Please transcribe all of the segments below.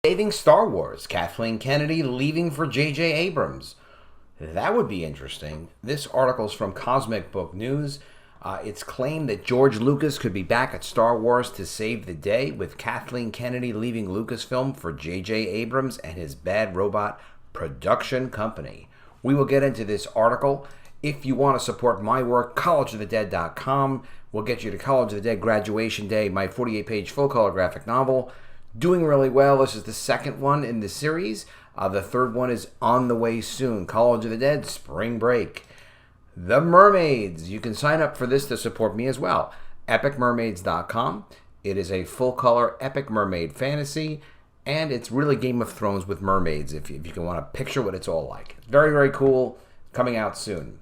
Saving Star Wars, Kathleen Kennedy leaving for J.J. Abrams. That would be interesting. This article's from Cosmic Book News. It's claimed that George Lucas could be back at Star Wars to save the day, with Kathleen Kennedy leaving Lucasfilm for J.J. Abrams and his Bad Robot production company. We will get into this article. If you want to support my work, collegeofthedead.com will get you to College of the Dead Graduation Day, my 48-page full-color graphic novel. Doing really well. This is the second one in the series. The third one is on the way soon. College of the Dead Spring Break. The Mermaids. You can sign up for this to support me as well. EpicMermaids.com. It is a full-color epic mermaid fantasy, and it's really Game of Thrones with mermaids, if you can want to picture what it's all like. It's very, very cool. Coming out soon.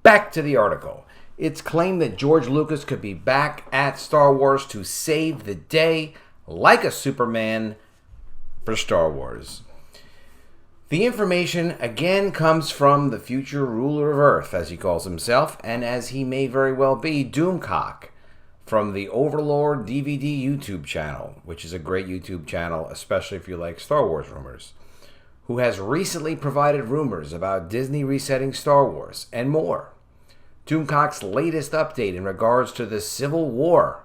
Back to the article. It's claimed that George Lucas could be back at Star Wars to save the day, like a Superman, for Star Wars. The information again comes from the future ruler of Earth, as he calls himself, and as he may very well be, Doomcock, from the Overlord DVD YouTube channel, which is a great YouTube channel, especially if you like Star Wars rumors, who has recently provided rumors about Disney resetting Star Wars and more. Doomcock's latest update in regards to the Civil War,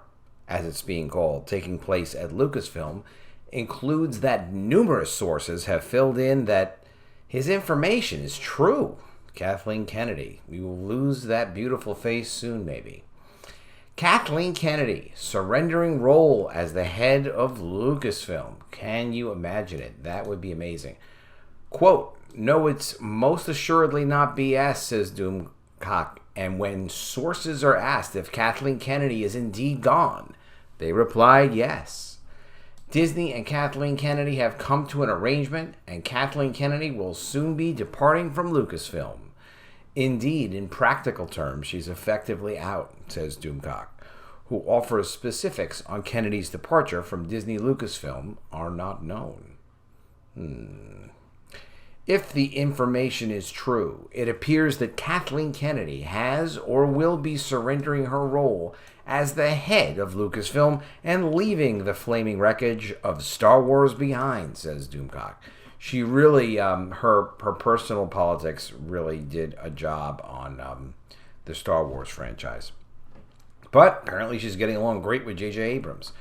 as it's being called, taking place at Lucasfilm, includes that numerous sources have filled in that his information is true. Kathleen Kennedy. We will lose that beautiful face soon, maybe. Kathleen Kennedy surrendering role as the head of Lucasfilm. Can you imagine it? That would be amazing. Quote, "No, it's most assuredly not BS," says Doomcock. And when sources are asked if Kathleen Kennedy is indeed gone, they replied yes. Disney and Kathleen Kennedy have come to an arrangement, and Kathleen Kennedy will soon be departing from Lucasfilm. Indeed, in practical terms, she's effectively out, says Doomcock, who offers specifics on Kennedy's departure from Disney Lucasfilm are not known. If the information is true, it appears that Kathleen Kennedy has or will be surrendering her role as the head of Lucasfilm and leaving the flaming wreckage of Star Wars behind, says Doomcock. She really, her personal politics really did a job on the Star Wars franchise. But apparently she's getting along great with J.J. Abrams.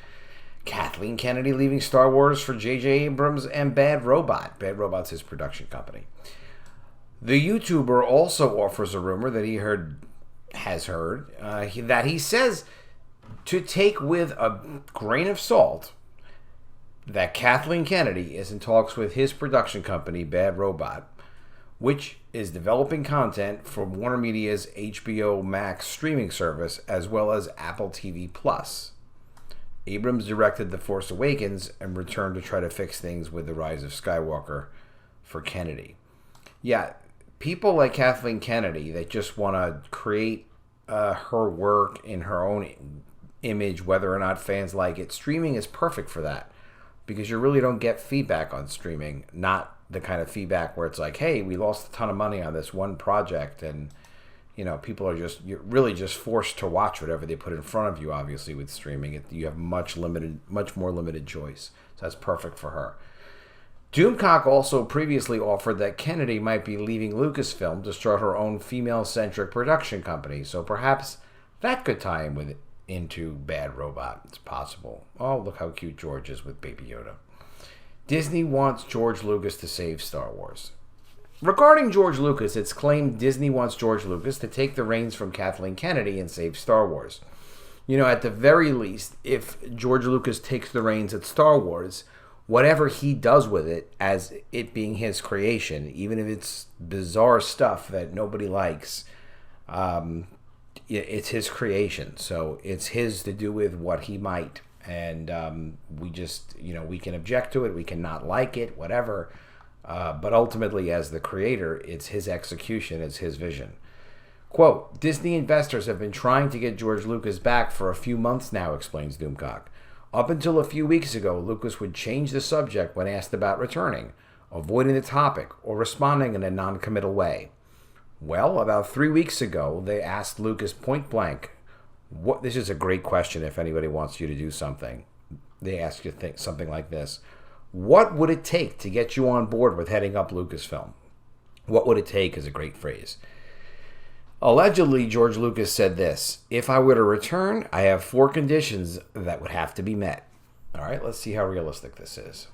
Kathleen Kennedy leaving Star Wars for J.J. Abrams and Bad Robot. Bad Robot's his production company. The YouTuber also offers a rumor that he has heard, that he says to take with a grain of salt that Kathleen Kennedy is in talks with his production company, Bad Robot, which is developing content for Warner Media's HBO Max streaming service as well as Apple TV+. Abrams directed The Force Awakens and returned to try to fix things with The Rise of Skywalker for Kennedy. Yeah, people like Kathleen Kennedy that just want to create her work in her own image, whether or not fans like it. Streaming is perfect for that because you really don't get feedback on streaming, not the kind of feedback where it's like, hey, we lost a ton of money on this one project and people are you're really just forced to watch whatever they put in front of you. Obviously, with streaming, you have much more limited choice. So that's perfect for her. Doomcock also previously offered that Kennedy might be leaving Lucasfilm to start her own female-centric production company. So perhaps that could tie into Bad Robot. It's possible. Oh, look how cute George is with Baby Yoda. Disney wants George Lucas to save Star Wars. Regarding George Lucas, it's claimed Disney wants George Lucas to take the reins from Kathleen Kennedy and save Star Wars. At the very least, if George Lucas takes the reins at Star Wars, whatever he does with it, as it being his creation, even if it's bizarre stuff that nobody likes, it's his creation. So it's his to do with what he might. And we just, we can object to it, we can not like it, whatever. But ultimately, as the creator, it's his execution, it's his vision. Quote, "Disney investors have been trying to get George Lucas back for a few months now," explains Doomcock. "Up until a few weeks ago, Lucas would change the subject when asked about returning, avoiding the topic, or responding in a non-committal way. Well, about 3 weeks ago, they asked Lucas point blank, this is a great question if anybody wants you to do something. They ask you something like this. What would it take to get you on board with heading up Lucasfilm? What would it take is a great phrase. Allegedly, George Lucas said this: if I were to return, I have 4 conditions that would have to be met. All right, let's see how realistic this is.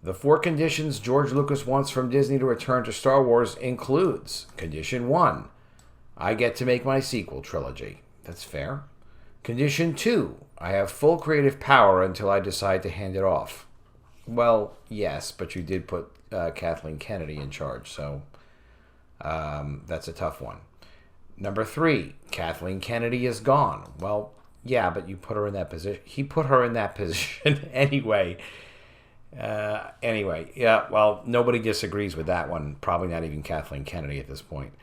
The 4 conditions George Lucas wants from Disney to return to Star Wars includes: Condition 1, I get to make my sequel trilogy. That's fair. Condition 2, I have full creative power until I decide to hand it off. Well, yes, but you did put Kathleen Kennedy in charge, so that's a tough one. Number 3, Kathleen Kennedy is gone. Well, yeah, but you put her in that position. He put her in that position anyway. Yeah, well, nobody disagrees with that one. Probably not even Kathleen Kennedy at this point.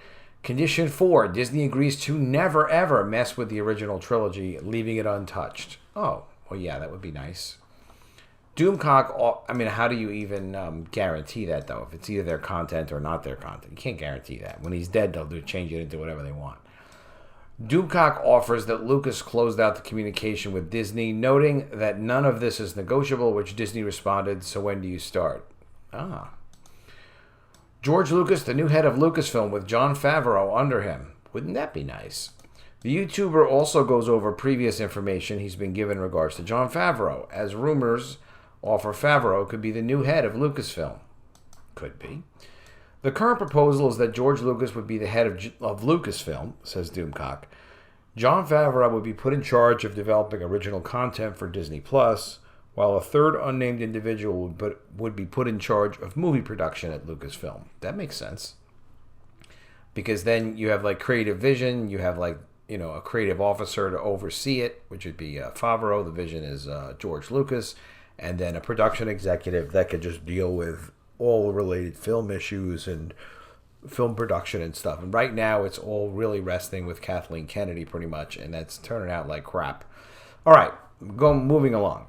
Condition 4, Disney agrees to never, ever mess with the original trilogy, leaving it untouched. Oh, well, yeah, that would be nice. Doomcock, I mean, how do you even guarantee that, though? If it's either their content or not their content. You can't guarantee that. When he's dead, they'll change it into whatever they want. Doomcock offers that Lucas closed out the communication with Disney, noting that none of this is negotiable, which Disney responded, so when do you start? George Lucas, the new head of Lucasfilm, with Jon Favreau under him. Wouldn't that be nice? The YouTuber also goes over previous information he's been given in regards to Jon Favreau, as rumors offer Favreau could be the new head of Lucasfilm. Could be. The current proposal is that George Lucas would be the head of Lucasfilm, says Doomcock. Jon Favreau would be put in charge of developing original content for Disney+, while a third unnamed individual would be put in charge of movie production at Lucasfilm. That makes sense. Because then you have like creative vision, you have like, you know, a creative officer to oversee it, which would be Favreau. The vision is George Lucas. And then a production executive that could just deal with all related film issues and film production and stuff. And right now it's all really resting with Kathleen Kennedy pretty much, and that's turning out like crap. All right, moving along.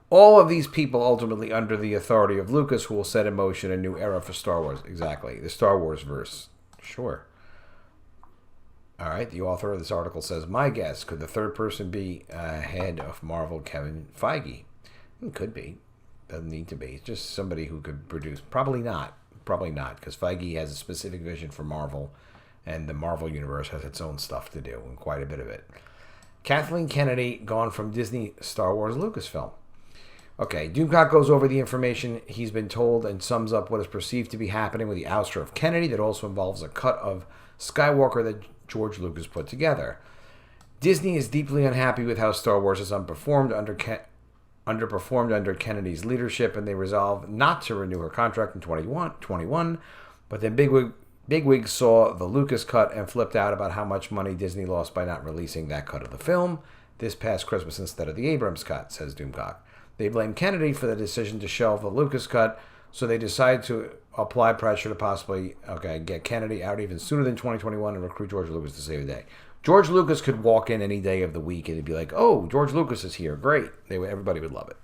All of these people ultimately under the authority of Lucas, who will set in motion a new era for Star Wars. Exactly, the Star Wars verse. Sure. All right, the author of this article says, my guess, could the third person be head of Marvel, Kevin Feige? It could be. Doesn't need to be. It's just somebody who could produce. Probably not. Probably not, because Feige has a specific vision for Marvel, and the Marvel universe has its own stuff to do, and quite a bit of it. Kathleen Kennedy gone from Disney, Star Wars, Lucasfilm. Okay, Doomcock goes over the information he's been told and sums up what is perceived to be happening with the ouster of Kennedy that also involves a cut of Skywalker that George Lucas put together. Disney is deeply unhappy with how Star Wars has underperformed under Kennedy's leadership, and they resolve not to renew her contract in 2021. But then bigwigs saw the Lucas cut and flipped out about how much money Disney lost by not releasing that cut of the film this past Christmas instead of the Abrams cut, says Doomcock. They blame Kennedy for the decision to shelve the Lucas cut, so they decide to apply pressure to possibly get Kennedy out even sooner than 2021 and recruit George Lucas to save the day. George Lucas could walk in any day of the week and it'd be like, oh, George Lucas is here. Great. Everybody would love it.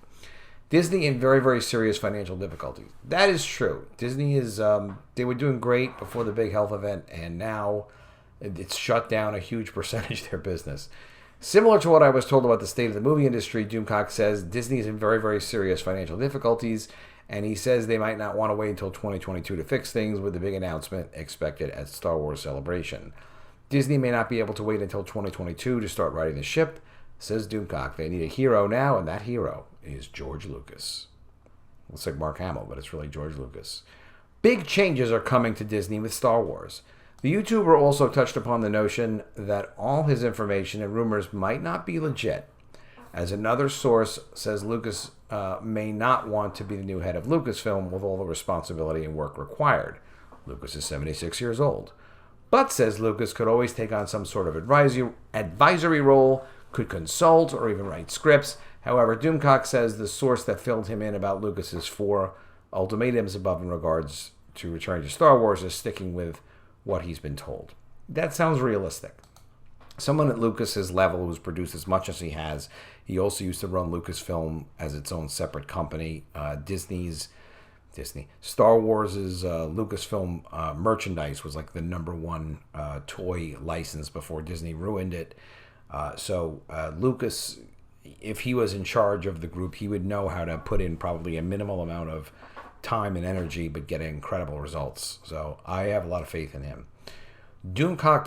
Disney in very, very serious financial difficulties. That is true. Disney is, they were doing great before the big health event, and now it's shut down a huge percentage of their business. Similar to what I was told about the state of the movie industry, Doomcock says Disney is in very, very serious financial difficulties, and he says they might not want to wait until 2022 to fix things, with the big announcement expected at Star Wars Celebration. Disney may not be able to wait until 2022 to start righting the ship, says Doomcock. They need a hero now, and that hero is George Lucas. Looks like Mark Hamill, but it's really George Lucas. Big changes are coming to Disney with Star Wars. The YouTuber also touched upon the notion that all his information and rumors might not be legit, as another source says Lucas may not want to be the new head of Lucasfilm with all the responsibility and work required. Lucas is 76 years old. But, says Lucas, could always take on some sort of advisory role, could consult, or even write scripts. However, Doomcock says the source that filled him in about Lucas's 4 ultimatums above in regards to returning to Star Wars is sticking with what he's been told. That sounds realistic. Someone at Lucas's level who's produced as much as he has. He also used to run Lucasfilm as its own separate company. Star Wars' Lucasfilm merchandise was like the #1 toy license before Disney ruined it. So Lucas if he was in charge of the group, he would know how to put in probably a minimal amount of time and energy, but get incredible results. So I have a lot of faith in him. Doomcock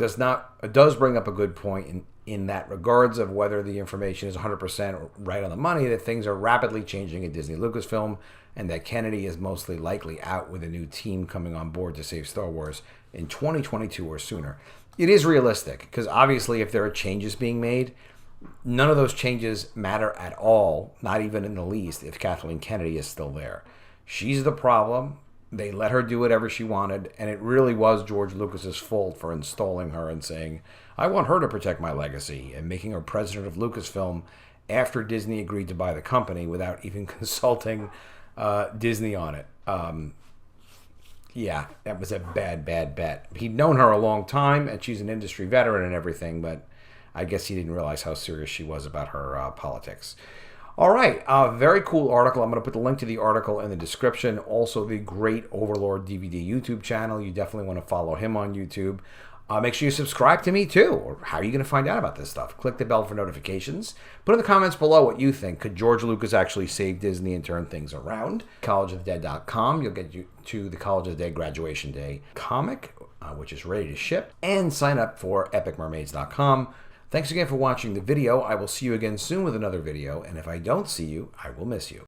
does bring up a good point in that regards of whether the information is 100% right on the money, that things are rapidly changing at Disney Lucasfilm, and that Kennedy is mostly likely out with a new team coming on board to save Star Wars in 2022 or sooner. It is realistic, because obviously if there are changes being made, none of those changes matter at all, not even in the least, if Kathleen Kennedy is still there. She's the problem. They let her do whatever she wanted, and it really was George Lucas's fault for installing her and saying, I want her to protect my legacy, and making her president of Lucasfilm after Disney agreed to buy the company without even consulting Disney on it. Yeah, that was a bad bet. He'd known her a long time, and she's an industry veteran and everything, but I guess he didn't realize how serious she was about her politics. All right, very cool article. I'm going to put the link to the article in the description. Also, the great Overlord DVD YouTube channel. You definitely want to follow him on YouTube. Make sure you subscribe to me, too. Or how are you going to find out about this stuff? Click the bell for notifications. Put in the comments below what you think. Could George Lucas actually save Disney and turn things around? collegeofthedead.com. You'll get you to the College of the Dead Graduation Day comic, which is ready to ship. And sign up for epicmermaids.com. Thanks again for watching the video. I will see you again soon with another video, and if I don't see you, I will miss you.